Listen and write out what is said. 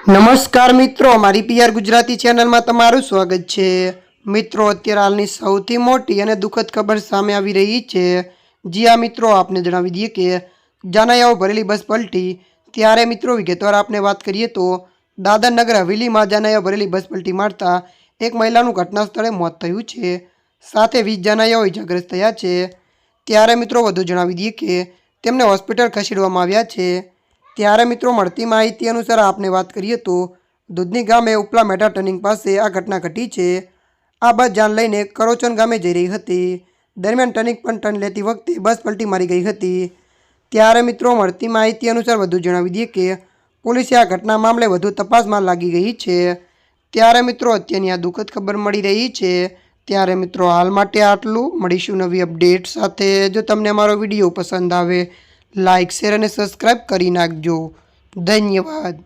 નમસ્કાર મિત્રો, મારી પીઆર ગુજરાતી ચેનલમાં તમારું સ્વાગત છે। મિત્રો, અત્યારે હાલની સૌથી મોટી અને દુઃખદ ખબર સામે આવી રહી છે। જી આ મિત્રો, આપને જણાવી દઈએ કે જાનૈયાઓ ભરેલી બસ પલટી। ત્યારે મિત્રો વિગતવાર આપને વાત કરીએ તો દાદર નગર હવેલીમાં જાનૈયાઓ ભરેલી બસ પલટી મારતા એક મહિલાનું ઘટના સ્થળે મોત થયું છે, સાથે 20 જાનૈયાઓ ઇજાગ્રસ્ત થયા છે। ત્યારે મિત્રો વધુ જણાવી દઈએ કે તેમને હોસ્પિટલ ખસેડવામાં આવ્યા છે। ત્યારે મિત્રો મળતી માહિતી અનુસાર આપને વાત કરીએ તો દૂધની ગામે ઉપલા મેટા ટર્નિંગ પાસે આ ઘટના ઘટી છે। આ બસ જાન લઈને કરોચન ગામે જઈ રહી હતી, દરમિયાન ટર્નિંગ પર ટર્ન લેતી વખતે બસ પલટી મારી ગઈ હતી। ત્યારે મિત્રો મળતી માહિતી અનુસાર વધુ જણાવી દઈએ કે પોલીસે આ ઘટના મામલે વધુ તપાસમાં લાગી ગઈ છે। ત્યારે મિત્રો અત્યારની આ દુઃખદ ખબર મળી રહી છે। ત્યારે મિત્રો હાલ માટે આટલું, મળીશું નવી અપડેટ સાથે। જો તમને અમારો વિડીયો પસંદ આવે લાઇક, શેર અને સબસ્ક્રાઈબ કરી નાખજો। ધન્યવાદ।